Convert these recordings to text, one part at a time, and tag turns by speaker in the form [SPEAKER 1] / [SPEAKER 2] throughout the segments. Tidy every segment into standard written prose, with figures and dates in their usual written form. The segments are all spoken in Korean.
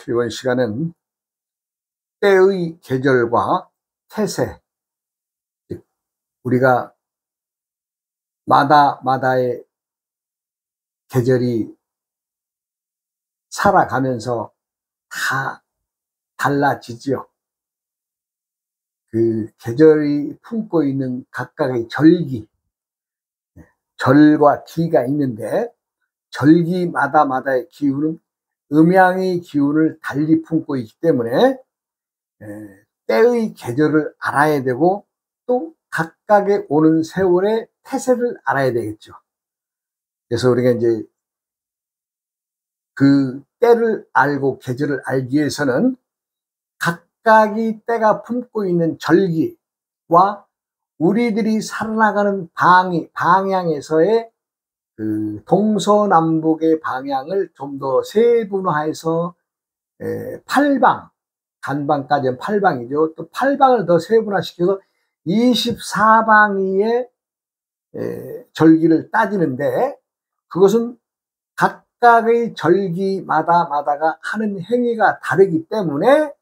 [SPEAKER 1] 이번 시간은 때의 계절과 태세, 즉 우리가 마다마다의 계절이 살아가면서 다 달라지지요. 그 계절이 품고 있는 각각의 절과 기가 있는데, 절기마다의 기운은 음양의 기운을 달리 품고 있기 때문에 때의 계절을 알아야 되고, 또 각각의 오는 세월의 태세를 알아야 되겠죠. 그래서 우리가 이제 그 때를 알고 계절을 알기 위해서는 각각의 때가 품고 있는 절기와 우리들이 살아나가는 방향에서의 그 동서남북의 방향을 좀 더 세분화해서 간방까지는 8방이죠. 또 8방을 더 세분화시켜서 24방위의 절기를 따지는데, 그것은 각각의 절기마다가 하는 행위가 다르기 때문에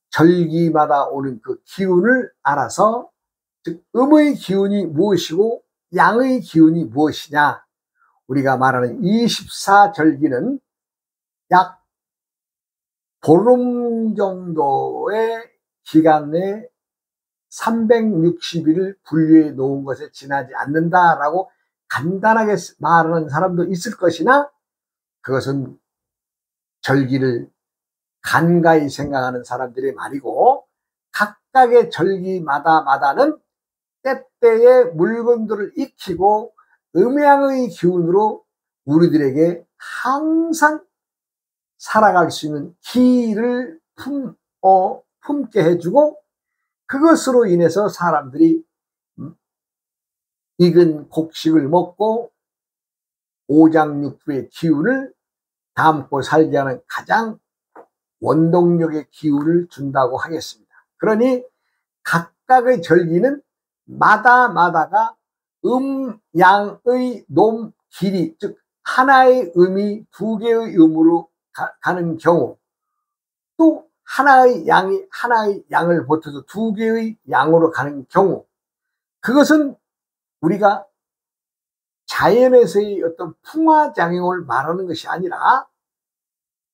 [SPEAKER 1] 절기마다 오는 그 기운을 알아서, 즉 음의 기운이 무엇이고 양의 기운이 무엇이냐, 우리가 말하는 24절기는 약 보름 정도의 기간 내에 360일을 분류해 놓은 것에 지나지 않는다라고 간단하게 말하는 사람도 있을 것이나, 그것은 절기를 간가히 생각하는 사람들의 말이고, 각각의 절기마다는 때때의 물건들을 익히고 음양의 기운으로 우리들에게 항상 살아갈 수 있는 기를 품게 해주고, 그것으로 인해서 사람들이 익은 곡식을 먹고 오장육부의 기운을 담고 살게 하는 가장 원동력의 기운을 준다고 하겠습니다. 그러니 각각의 절기는 마다가 양의 놈 길이, 즉 하나의 음이 두 개의 음으로 가는 경우, 또 하나의 양을 보태서 두 개의 양으로 가는 경우, 그것은 우리가 자연에서의 어떤 풍화작용을 말하는 것이 아니라,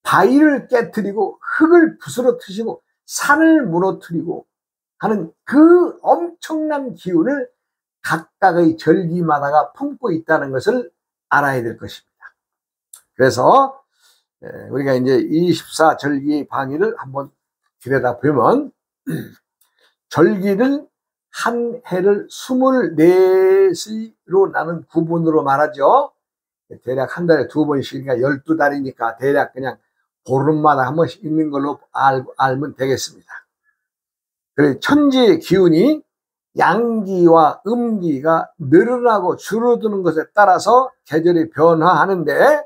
[SPEAKER 1] 바위를 깨뜨리고 흙을 부스러뜨리고 산을 무너뜨리고 하는 그 엄청난 기운을 각각의 절기마다가 품고 있다는 것을 알아야 될 것입니다. 그래서 우리가 이제 24절기의 방위를 한번 들여다보면, 절기를 한 해를 24시로 나눈 구분으로 말하죠. 대략 한 달에 2번씩이니까 12달이니까 대략 그냥 보름마다 한 번씩 있는 걸로 알면 되겠습니다. 그래서 천지의 기운이 양기와 음기가 늘어나고 줄어드는 것에 따라서 계절이 변화하는데,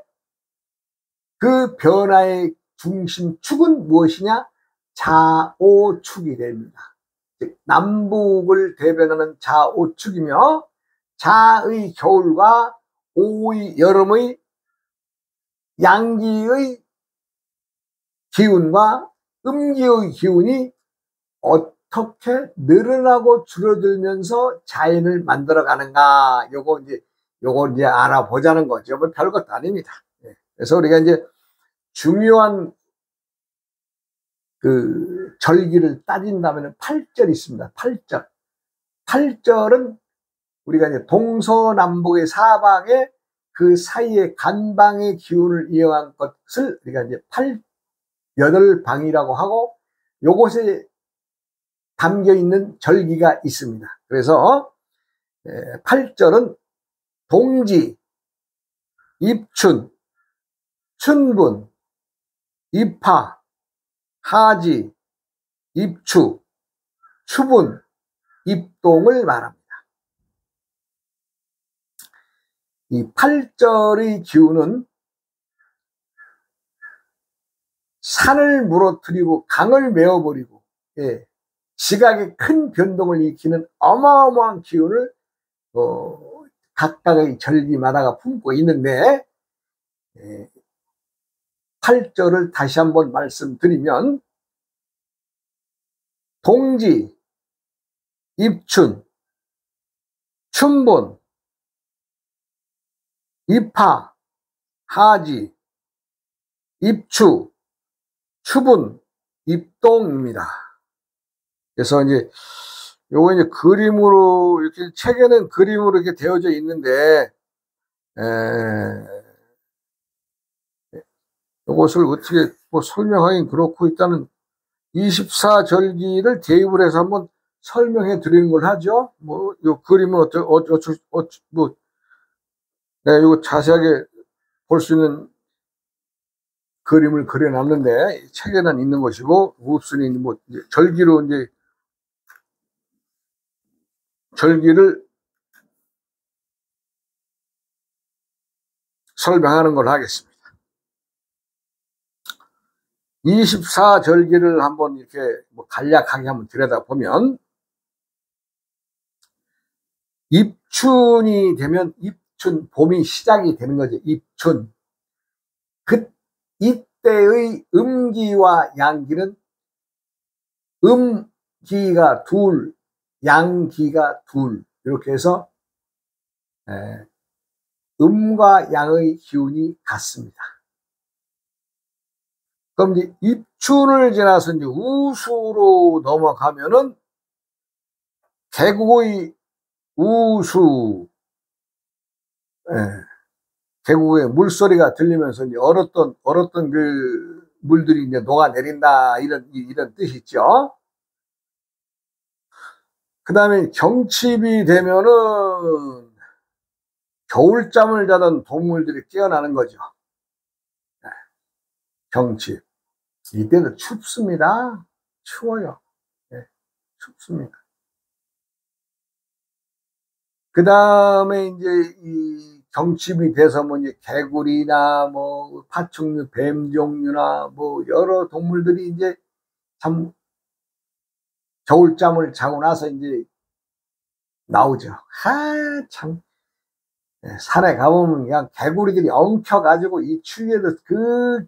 [SPEAKER 1] 그 변화의 중심축은 무엇이냐? 자오축이 됩니다. 즉 남북을 대변하는 자오축이며, 자의 겨울과 오의 여름의 양기의 기운과 음기의 기운이 어떻게 늘어나고 줄어들면서 자연을 만들어 가는가, 요거 이제 알아보자는 거죠. 뭐 별것도 아닙니다. 그래서 우리가 이제 중요한 그 절기를 따진다면 8절이 있습니다. 8절은 우리가 이제 동서남북의 사방에 그 사이에 간방의 기운을 이용한 것을 우리가 이제 8방이라고 하고, 요것에 담겨 있는 절기가 있습니다. 그래서 8절은 동지, 입춘, 춘분, 입하, 하지, 입추, 추분, 입동을 말합니다. 이 8절의 기운은 산을 무너뜨리고 강을 메워버리고 지각에 큰 변동을 일으키는 어마어마한 기운을 각각의 절기마다가 품고 있는데, 18절을 다시 한번 말씀드리면 동지, 입춘, 춘분, 입하, 하지, 입추, 추분, 입동입니다. 그래서 이제 요거 이제 그림으로 이렇게 책에는 그림으로 이렇게 되어져 있는데 이것을 어떻게 뭐 설명하긴 그렇고 일단은 24절기를 대입을 해서 한번 설명해 드리는 걸 하죠. 뭐 요 그림은 뭐 내가 이거 자세하게 볼 수 있는 그림을 그려놨는데 책에는 있는 것이고 없으니 뭐 이제 절기로 이제 절기를 설명하는 걸 하겠습니다. 24절기를 한번 이렇게 뭐 간략하게 한번 들여다보면 입춘이 되면 입춘, 봄이 시작이 되는 거죠. 입춘. 이때의 음기와 양기는 음기가 둘, 양기가 둘 이렇게 해서 음과 양의 기운이 같습니다. 그럼 이제 입춘을 지나서 이제 우수로 넘어가면은 계곡의 우수, 계곡의 물소리가 들리면서 이제 얼었던 그 물들이 이제 녹아내린다 이런 뜻이죠. 그 다음에 경칩이 되면은 겨울잠을 자던 동물들이 깨어나는 거죠. 경칩. 이때는 춥습니다. 추워요. 춥습니다. 그 다음에 이제 이 경칩이 돼서 뭐 이제 개구리나 뭐 파충류, 뱀 종류나 뭐 여러 동물들이 이제 참 겨울잠을 자고 나서 이제 나오죠. 참 산에 가보면 그냥 개구리들이 엉켜가지고 이 추위에도 그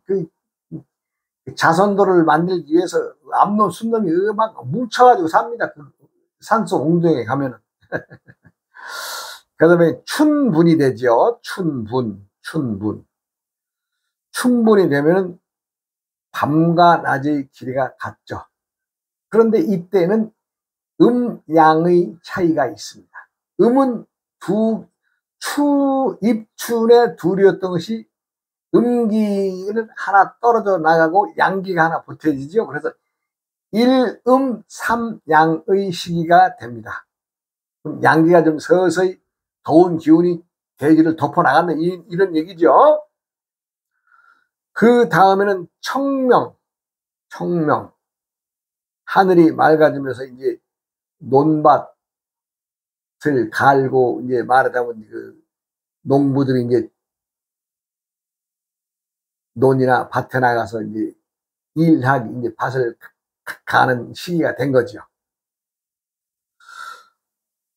[SPEAKER 1] 자선도를 만들기 위해서 암놈, 순놈이 막 뭉쳐가지고 삽니다. 그 산속 웅덩이에 가면은. 그 다음에 춘분이 되죠. 춘분. 춘분이 되면은 밤과 낮의 길이가 같죠. 그런데 이때는 양의 차이가 있습니다. 음은 입춘에 둘이었던 것이 음기는 하나 떨어져 나가고 양기가 하나 붙여지죠. 그래서 1음 3양의 시기가 됩니다. 그럼 양기가 좀 서서히 더운 기운이 대지를 덮어나간다 이런 얘기죠. 그 다음에는 청명. 하늘이 맑아지면서 이제 논밭을 갈고 이제 말하자면 그 농부들이 이제 논이나 밭에 나가서 이제 일하기 이제 밭을 가는 시기가 된 거죠.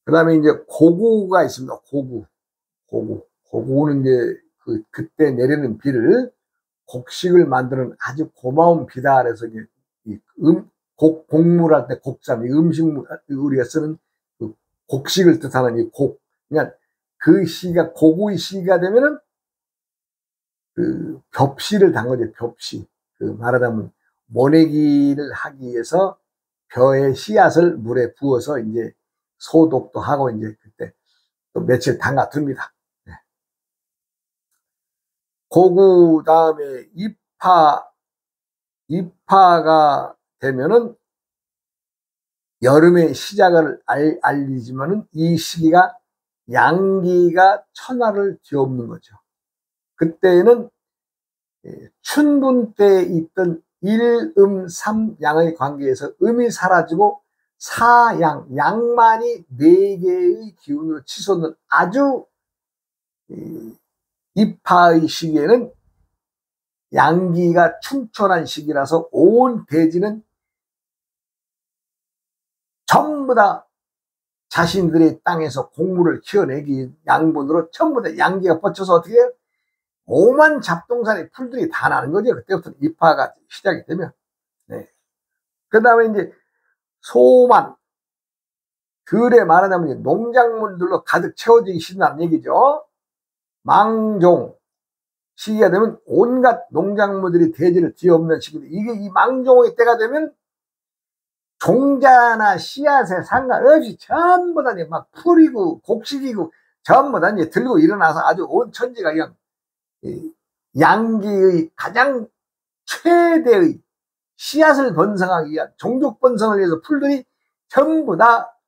[SPEAKER 1] 그 다음에 이제 고구가 있습니다. 고구는 이제 그때 내리는 비를 곡식을 만드는 아주 고마운 비다. 그래서 이제 곡물할 때 곡삼, 음식물, 우리가 쓰는 그 곡식을 뜻하는 이 그냥 그 시기가, 고구의 시기가 되면은 그 벽시를 단 거죠. 벽시. 그 말하자면 모내기를 하기 위해서 벼의 씨앗을 물에 부어서 이제 소독도 하고 이제 그때 또 며칠 담가둡니다. 네. 고구 다음에 입하가 되면은 여름의 시작을 알리지만은 이 시기가 양기가 천하를 뒤엎는 거죠. 그때는 춘분 때 있던 1음 3양의 관계에서 음이 사라지고 양만이 4개의 기운으로 치솟는 아주 입하의 시기에는 양기가 충천한 시기라서 온 대지는 전부 다 자신들의 땅에서 곡물을 키워내기 양분으로 전부 다 양기가 뻗쳐서 어떻게 해요? 오만 잡동사니 풀들이 다 나는 거죠. 그때부터 입하가 시작이 되면. 네. 그 다음에 이제 소만, 들에 말하자면 농작물들로 가득 채워지기 시작하는 얘기죠. 망종, 시기가 되면 온갖 농작물들이 대지를 뒤엎는 시기인데, 이게 이 망종의 때가 되면 종자나 씨앗에 상관없이 전부 다 막 풀이고 곡식이고 전부 다 이제 들고 일어나서 아주 온 천지가 그냥 양기의 가장 최대의 씨앗을 번성하기 위한 종족 번성을 위해서 풀들이 전부 다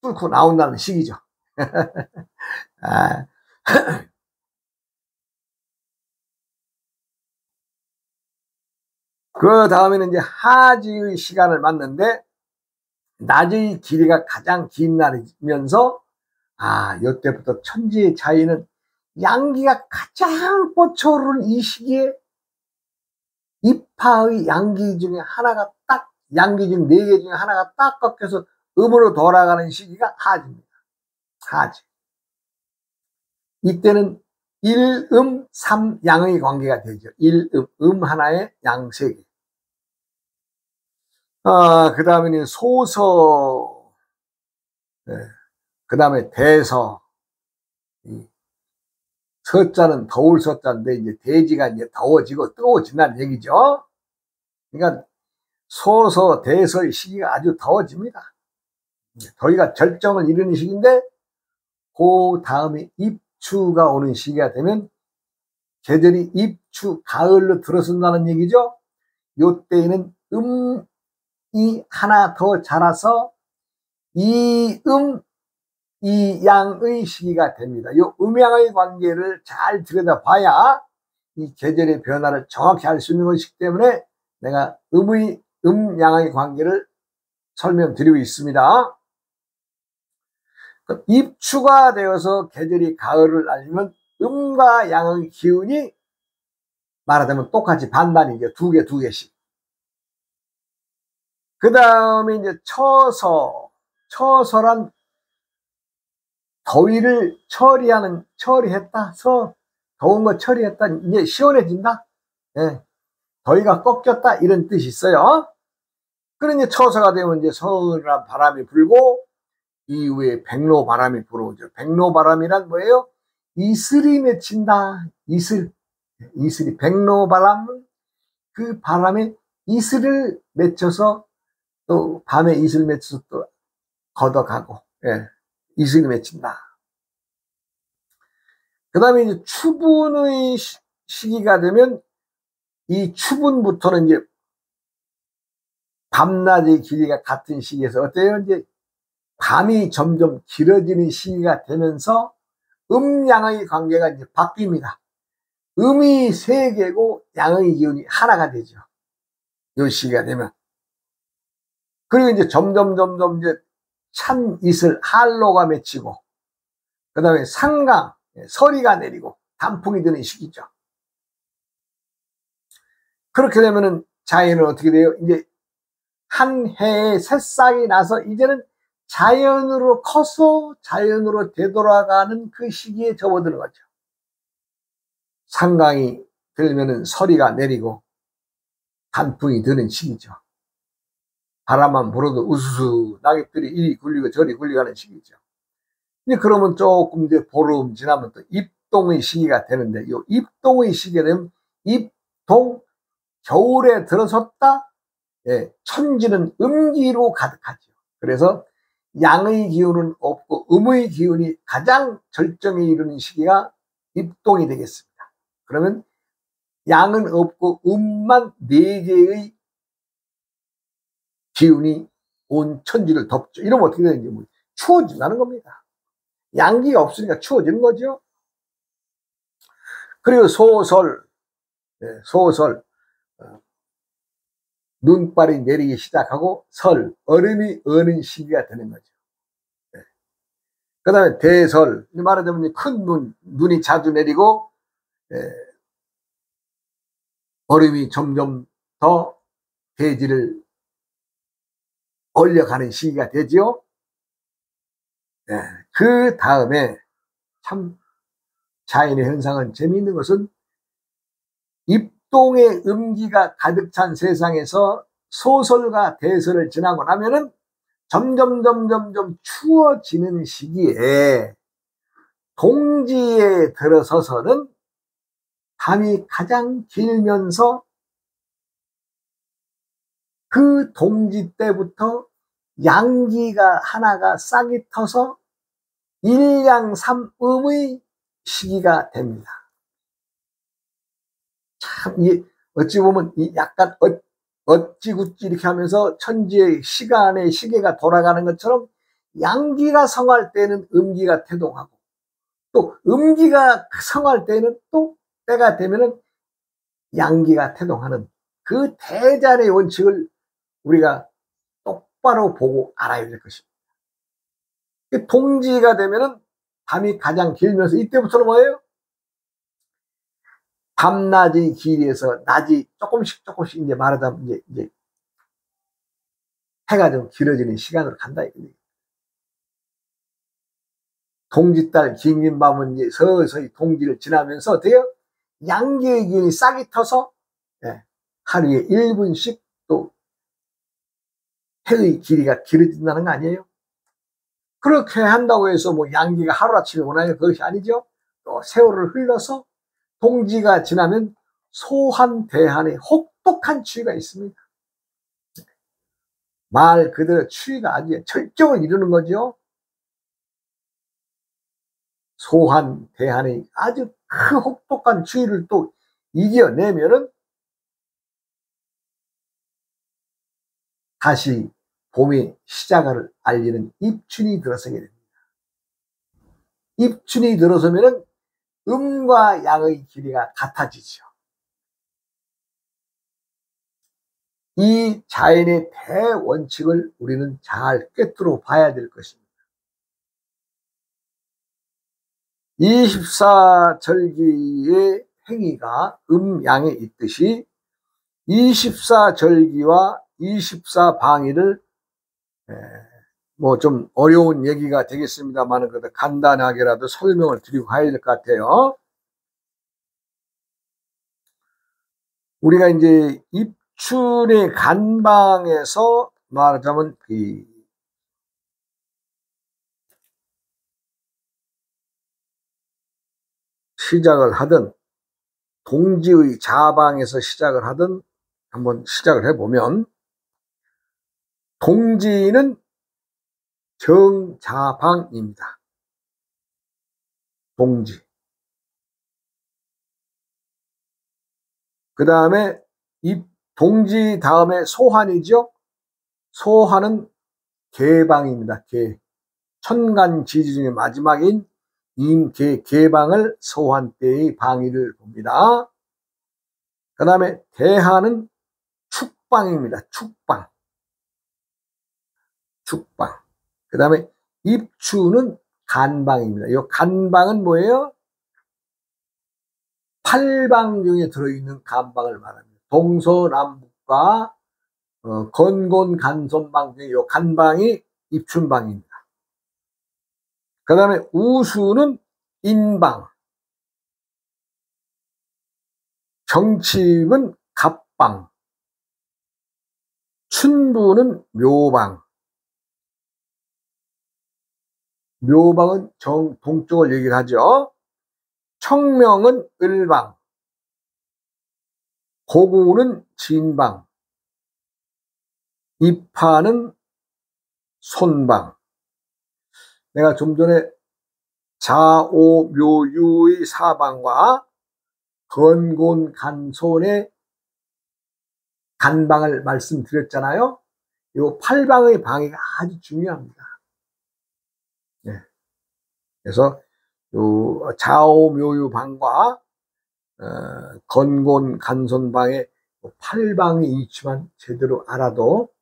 [SPEAKER 1] 뚫고 나온다는 시기죠. 아. 그 다음에는 이제 하지의 시간을 맞는데, 낮의 길이가 가장 긴 날이면서, 이때부터 천지의 자연은 양기가 가장 뻗쳐오르는 이 시기에 입하의 양기 중에 하나가 딱, 양기 중 4개 중에 하나가 딱 꺾여서 음으로 돌아가는 시기가 하지입니다. 하지. 이때는 1음 3양의 관계가 되죠. 1음, 하나에 양 3개. 그 다음에는 소서, 네. 그 다음에 대서. 서자는 더울 서자인데, 이제 대지가 이제 더워지고 뜨거워진다는 얘기죠. 그러니까 소서, 대서의 시기가 아주 더워집니다. 더위가 절정을 이루는 시기인데, 그 다음에 입추가 오는 시기가 되면 계절이 입추, 가을로 들어선다는 얘기죠. 요때에는 음이 하나 더 자라서 이 양의 시기가 됩니다. 요 음양의 관계를 잘 들여다봐야 이 계절의 변화를 정확히 알 수 있는 것이기 때문에 내가 음양의 관계를 설명드리고 있습니다. 입추가 되어서 계절이 가을을 알리면 음과 양의 기운이 말하자면 똑같이 반반이죠. 2개씩. 그 다음에 이제 처서란 더위를 처리했다. 더운 거 처리했다. 이제 시원해진다. 예. 더위가 꺾였다. 이런 뜻이 있어요. 그러니 처서가 되면 이제 서늘한 바람이 불고, 이후에 백로바람이 불어오죠. 백로바람이란 뭐예요? 이슬이 맺힌다. 이슬이. 백로바람은 그 바람에 이슬을 맺혀서 또 밤에 이슬 맺혀서 또 걷어가고, 예. 이슬이 맺힌다. 그 다음에 이제 추분의 시기가 되면 이 추분부터는 이제 밤낮의 길이가 같은 시기에서 어때요? 이제 밤이 점점 길어지는 시기가 되면서 음양의 관계가 이제 바뀝니다. 음이 3개고 양의 기운이 하나가 되죠. 이 시기가 되면. 그리고 이제 점점 이제 찬 이슬, 한로가 맺히고, 그 다음에 상강, 서리가 내리고 단풍이 드는 시기죠. 그렇게 되면은 자연은 어떻게 돼요? 이제 한 해에 새싹이 나서 이제는 자연으로 커서 자연으로 되돌아가는 그 시기에 접어드는 거죠. 상강이 들면은 서리가 내리고 단풍이 드는 시기죠. 바람만 불어도 우수수 낙엽들이 이리 굴리고 저리 굴리가는 시기죠. 이제 그러면 조금 이제 보름 지나면 또 입동의 시기가 되는데, 이 입동의 시기가 되면 입동, 겨울에 들어섰다. 예, 천지는 음기로 가득하죠. 그래서 양의 기운은 없고 음의 기운이 가장 절정에 이르는 시기가 입동이 되겠습니다. 그러면 양은 없고 음만 4개의 기운이 온 천지를 덮죠. 이러면 어떻게 되는지 추워진다는 겁니다. 양기가 없으니까 추워지는 거죠. 그리고 소설, 눈발이 내리기 시작하고 얼음이 어는 시기가 되는 거죠. 그 다음에 대설, 말하자면 큰 눈이 자주 내리고, 얼음이 점점 더 대지를 얼려가는 시기가 되죠. 그 다음에 참 자연의 현상은 재미있는 것은 입동의 음기가 가득 찬 세상에서 소설과 대설을 지나고 나면은 점점 추워지는 시기에 동지에 들어서서는 밤이 가장 길면서 그 동지 때부터 양기가 하나가 싹이 터서 일양삼음의 시기가 됩니다. 참, 어찌 보면 약간 어찌구찌 이렇게 하면서 천지의 시간의 시계가 돌아가는 것처럼 양기가 성할 때는 음기가 태동하고 또 음기가 성할 때는 또 때가 되면은 양기가 태동하는 그 대자의 원칙을 우리가 똑바로 보고 알아야 될 것입니다. 동지가 되면은 밤이 가장 길면서 이때부터는 뭐예요? 밤낮의 길이에서 낮이 조금씩 이제 말하자면 이제 해가 좀 길어지는 시간으로 간다 이거예요. 동지달 긴 밤은 이제 서서히 동지를 지나면서 어때요? 양기의 기운이 싹이 터서 하루에 1분씩 또 해의 길이가 길어진다는 거 아니에요? 그렇게 한다고 해서 뭐 양기가 하루아침에 오나요? 그것이 아니죠. 또 세월을 흘러서 동지가 지나면 소한 대한의 혹독한 추위가 있습니다. 말 그대로 추위가 아주 절정을 이루는 거죠. 소한 대한의 아주 그 혹독한 추위를 또 이겨내면은 다시 봄의 시작을 알리는 입춘이 들어서게 됩니다. 입춘이 들어서면은 음과 양의 길이가 같아지죠. 이 자연의 대원칙을 우리는 잘 꿰뚫어 봐야 될 것입니다. 24절기의 행위가 음양에 있듯이 24절기와 24방위를 뭐 좀 어려운 얘기가 되겠습니다만 그래도 간단하게라도 설명을 드리고 가야 될 것 같아요. 우리가 이제 입춘의 간방에서 말하자면 시작을 하든 동지의 자방에서 시작을 하든 한번 시작을 해보면 동지는 정자방입니다. 동지. 그 다음에 동지 다음에 소환이죠. 소환은 개방입니다. 개. 천간지지 중에 마지막인 개방을 소환 때의 방위를 봅니다. 그 다음에 대한은 축방입니다. 축방. 그 다음에 입추는 간방입니다. 이 간방은 뭐예요? 8방 중에 들어있는 간방을 말합니다. 동서남북과 건곤간손방 중에 이 간방이 입춘방입니다. 그 다음에 우수는 인방, 정칩은 갑방, 춘부는 묘방. 묘방은 동쪽을 얘기를 하죠. 청명은 을방, 고구는 진방, 입하는 손방. 내가 좀 전에 자오묘유의 사방과 건곤간손의 간방을 말씀드렸잖아요. 이 8방의 방위가 아주 중요합니다. 네. 그래서 자오묘유방과 건곤간손방의 8방의 이치만 제대로 알아도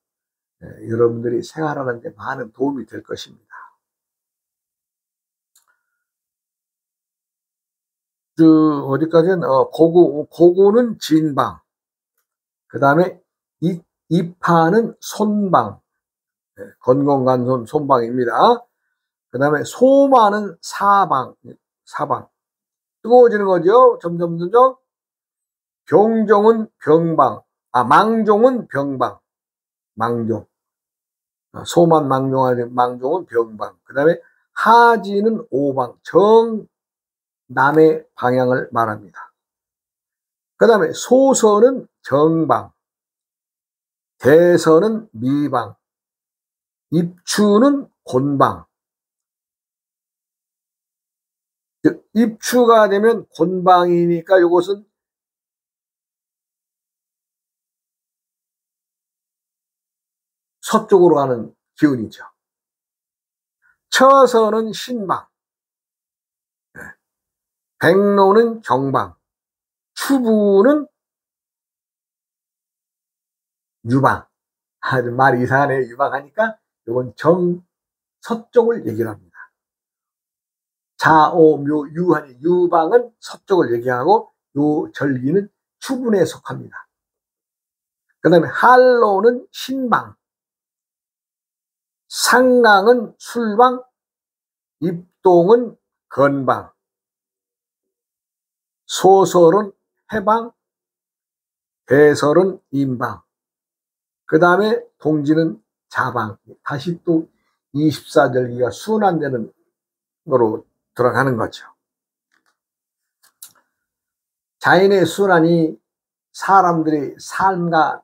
[SPEAKER 1] 여러분들이 생활하는 데 많은 도움이 될 것입니다. 어디까지는 고구는 진방, 그 다음에 입하는 손방, 건곤간손 손방입니다. 그 다음에 소마는 사방. 뜨거워지는 거죠. 점점. 병종은 병방, 망종은 병방, 망종. 소만 망종하는 망종은 병방. 그 다음에 하지는 오방, 정남의 방향을 말합니다. 그 다음에 소서는 정방, 대서는 미방, 입추는 곤방. 즉 입추가 되면 곤방이니까 이것은 서쪽으로 가는 기운이죠. 처서는 신방, 백로는 경방, 추부는 유방. 말이 이상하네요. 유방하니까 이건 서쪽을 얘기를 합니다. 자오묘 유하니 유방은 서쪽을 얘기하고 요 절기는 추분에 속합니다. 그 다음에 한로는 신방, 상강은 술방, 입동은 건방, 소설은 해방, 대설은 임방, 그 다음에 동지는 자방. 다시 또 24절기가 순환되는 거로 들어가는 거죠. 자연의 순환이 사람들의 삶과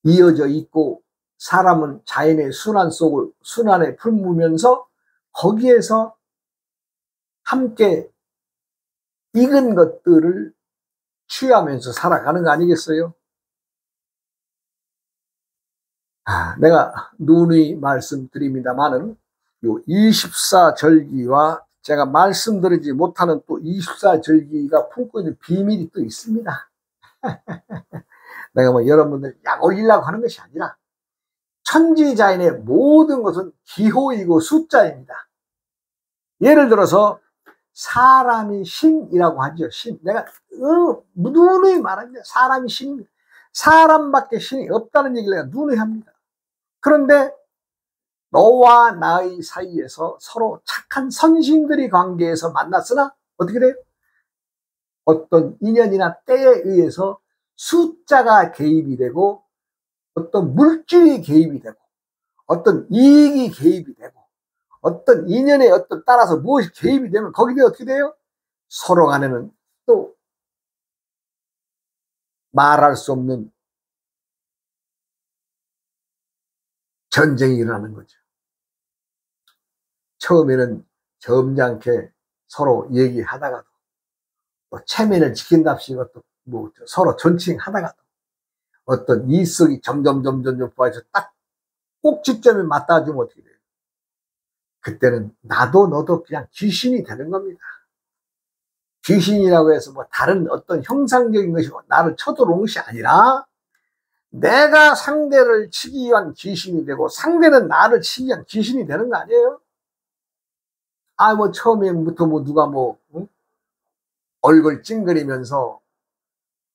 [SPEAKER 1] 이어져 있고 사람은 자연의 순환에 품으면서 거기에서 함께 익은 것들을 취하면서 살아가는 거 아니겠어요? 내가 누누이 말씀드립니다만은 요 24절기와 제가 말씀드리지 못하는 또 24절기가 품고 있는 비밀이 또 있습니다. 내가 뭐 여러분들 약 올리려고 하는 것이 아니라 천지자연의 모든 것은 기호이고 숫자입니다. 예를 들어서 사람이 신이라고 하죠. 신. 내가 누누이 말합니다. 사람이 신입니다. 사람밖에 신이 없다는 얘기를 내가 누누이 합니다. 그런데 너와 나의 사이에서 서로 착한 선신들이 관계에서 만났으나 어떻게 돼요? 어떤 인연이나 때에 의해서 숫자가 개입이 되고 어떤 물질이 개입이 되고 어떤 이익이 개입이 되고 어떤 인연에 따라서 무엇이 개입이 되면 거기에 어떻게 돼요? 서로 간에는 또 말할 수 없는 전쟁이 일어나는 거죠. 처음에는 점잖게 서로 얘기하다가도 또 체면을 지킨답시고 또 뭐 서로 존칭하다가도 어떤 이성이 점점 부어서 딱 꼭지점에 맞닿아주면 어떻게 돼요? 그때는 나도 너도 그냥 귀신이 되는 겁니다. 귀신이라고 해서 뭐 다른 어떤 형상적인 것이 나를 쳐들어온 것이 아니라 내가 상대를 치기 위한 귀신이 되고 상대는 나를 치기 위한 귀신이 되는 거 아니에요? 뭐 처음에부터 뭐 누가 응? 얼굴 찡그리면서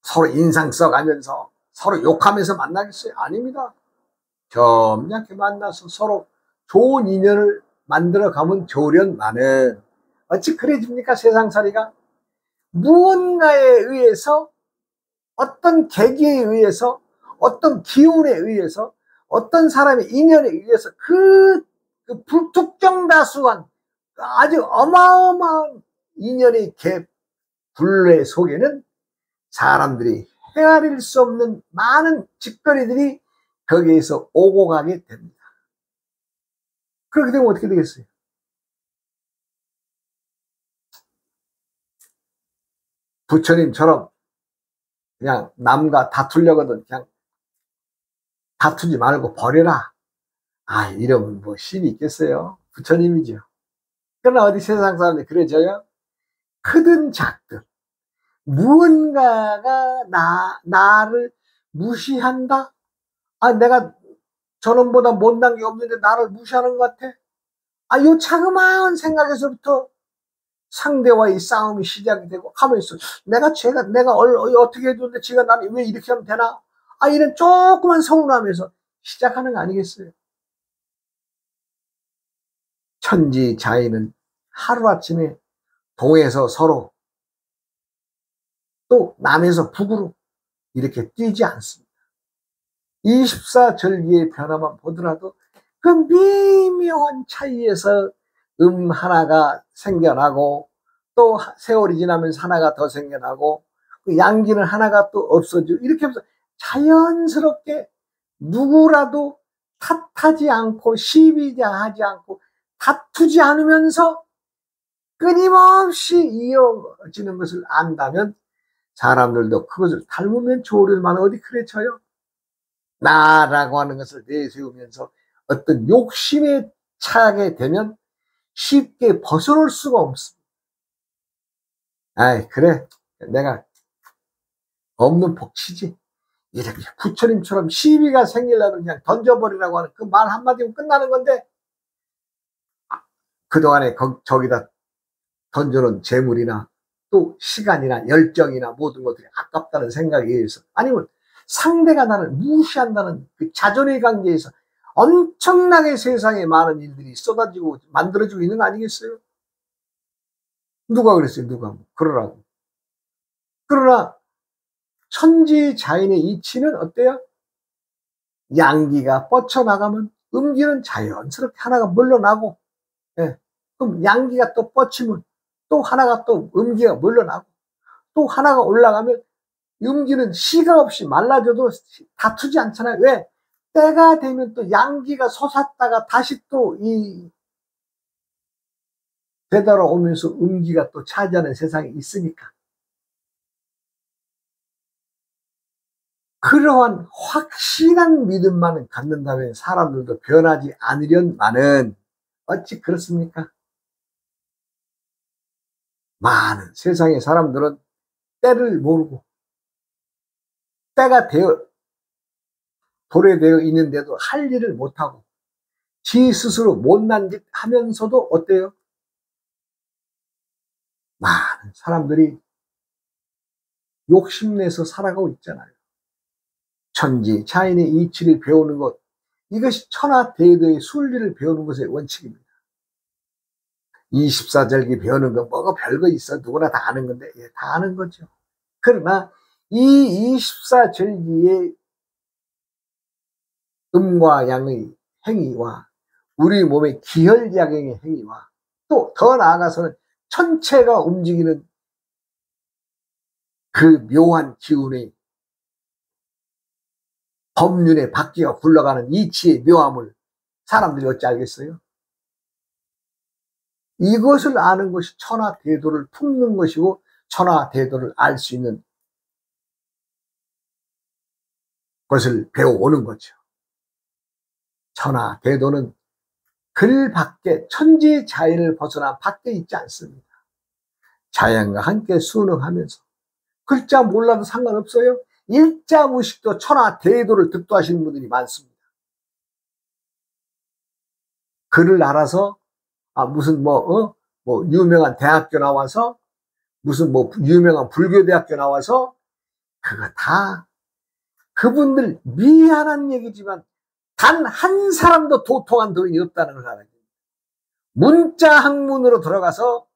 [SPEAKER 1] 서로 인상 써가면서 서로 욕하면서 만나겠어요? 아닙니다. 점잖게 만나서 서로 좋은 인연을 만들어 가면 좋으련만은 어찌 그래집니까? 세상살이가 무언가에 의해서 어떤 계기에 의해서 어떤 기운에 의해서 어떤 사람의 인연에 의해서 그 불특정 다수한 아주 어마어마한 인연의 굴레 속에는 사람들이 헤아릴 수 없는 많은 직거리들이 거기에서 오고 가게 됩니다. 그렇게 되면 어떻게 되겠어요? 부처님처럼 그냥 남과 다투려거든 그냥 다투지 말고 버려라. 이러면 뭐 신이 있겠어요? 부처님이죠. 그러나 어디 세상 사람들이 그래져요? 크든 작든 무언가가 나를 무시한다? 내가 저놈보다 못난 게 없는데 나를 무시하는 것 같아? 요 자그마한 생각에서부터 상대와의 싸움이 시작이 되고 하면서 내가 어떻게 해줬는데 지가 나를 왜 이렇게 하면 되나? 이런 조그만 서운함에서 시작하는 거 아니겠어요? 천지자연은 하루아침에 동해서 서로 또 남에서 북으로 이렇게 뛰지 않습니다. 24절기의 변화만 보더라도 그 미묘한 차이에서 하나가 생겨나고 또 세월이 지나면서 하나가 더 생겨나고 그 양기는 하나가 또 없어지고 이렇게 하면서 자연스럽게 누구라도 탓하지 않고 시비하지 않고 다투지 않으면서 끊임없이 이어지는 것을 안다면 사람들도 그것을 닮으면 좋으려만 어디 그래 쳐요. 나라고 하는 것을 내세우면서 어떤 욕심에 차게 되면 쉽게 벗어날 수가 없습니다. 아이 그래 내가 없는 복치지 이렇게 부처님처럼 시비가 생기려면 그냥 던져버리라고 하는 그 말 한마디면 끝나는 건데 그동안에 저기다 던져놓은 재물이나 또 시간이나 열정이나 모든 것들이 아깝다는 생각에 의해서 아니면 상대가 나를 무시한다는 그 자존의 관계에서 엄청나게 세상에 많은 일들이 쏟아지고 만들어지고 있는 거 아니겠어요? 누가 그랬어요? 누가 그러라고. 그러나 천지자연의 이치는 어때요? 양기가 뻗쳐나가면 음기는 자연스럽게 하나가 물러나고, 예. 그럼 양기가 또 뻗치면 또 하나가 또 음기가 물러나고 또 하나가 올라가면 음기는 시가 없이 말라져도 다투지 않잖아요. 왜? 때가 되면 또 양기가 솟았다가 다시 또 되돌아오면서 음기가 또 차지하는 세상이 있으니까. 그러한 확실한 믿음만은 갖는다면 사람들도 변하지 않으련만은 어찌 그렇습니까? 많은 세상의 사람들은 때를 모르고 때가 도래되어 있는데도 할 일을 못하고 지 스스로 못난 짓 하면서도 어때요? 많은 사람들이 욕심내서 살아가고 있잖아요. 천지 자연의 이치를 배우는 것, 이것이 천하대도의 순리를 배우는 것의 원칙입니다. 24절기 배우는 거 뭐가 별거 있어 누구나 다 아는 건데 다 아는 거죠. 그러나 이 24절기의 음과 양의 행위와 우리 몸의 기혈작용의 행위와 또 더 나아가서는 천체가 움직이는 그 묘한 기운의 법륜의 바퀴가 굴러가는 이치의 묘함을 사람들이 어찌 알겠어요? 이것을 아는 것이 천하대도를 품는 것이고 천하대도를 알 수 있는 것을 배워오는 거죠. 천하대도는 글 밖에 천지자연을 벗어나 밖에 있지 않습니다. 자연과 함께 순응하면서 글자 몰라도 상관없어요. 일자무식도 천하대도를 득도하시는 분들이 많습니다. 글을 알아서 무슨 유명한 대학교 나와서 무슨 유명한 불교대학교 나와서 그거 다 그분들 미안한 얘기지만 단 한 사람도 도통한 도인이 없다는 걸 알아야 됩니다. 문자 학문으로 들어가서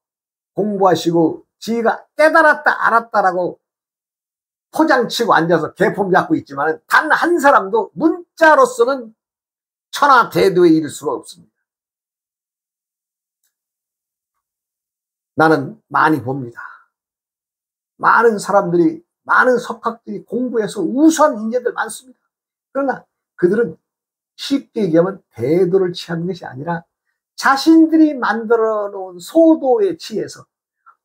[SPEAKER 1] 공부하시고 지가 깨달았다 알았다라고 포장치고 앉아서 개폼 잡고 있지만 단 한 사람도 문자로서는 천하대도에 이를 수가 없습니다. 나는 많이 봅니다. 많은 사람들이 많은 석학들이 공부해서 우수한 인재들 많습니다. 그러나 그들은 쉽게 얘기하면 대도를 취하는 것이 아니라 자신들이 만들어 놓은 소도에 취해서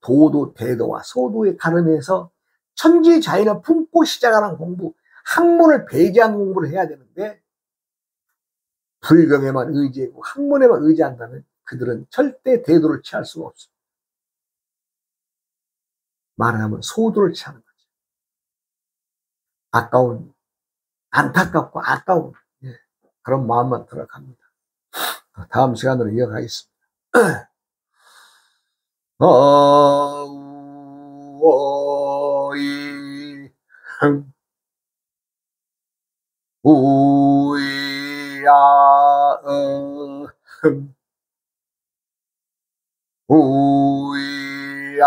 [SPEAKER 1] 도도 대도와 소도의 가름에서 천지자연을 품고 시작하는 공부, 학문을 배제한 공부를 해야 되는데 불경에만 의지하고 학문에만 의지한다면 그들은 절대 대도를 취할 수가 없습니다. 말하면 소도를 취하는 거죠. 안타깝고 아까운 그런 마음만 들어갑니다. 다음 시간으로 이어가겠습니다. 어우어이 우이야 우이야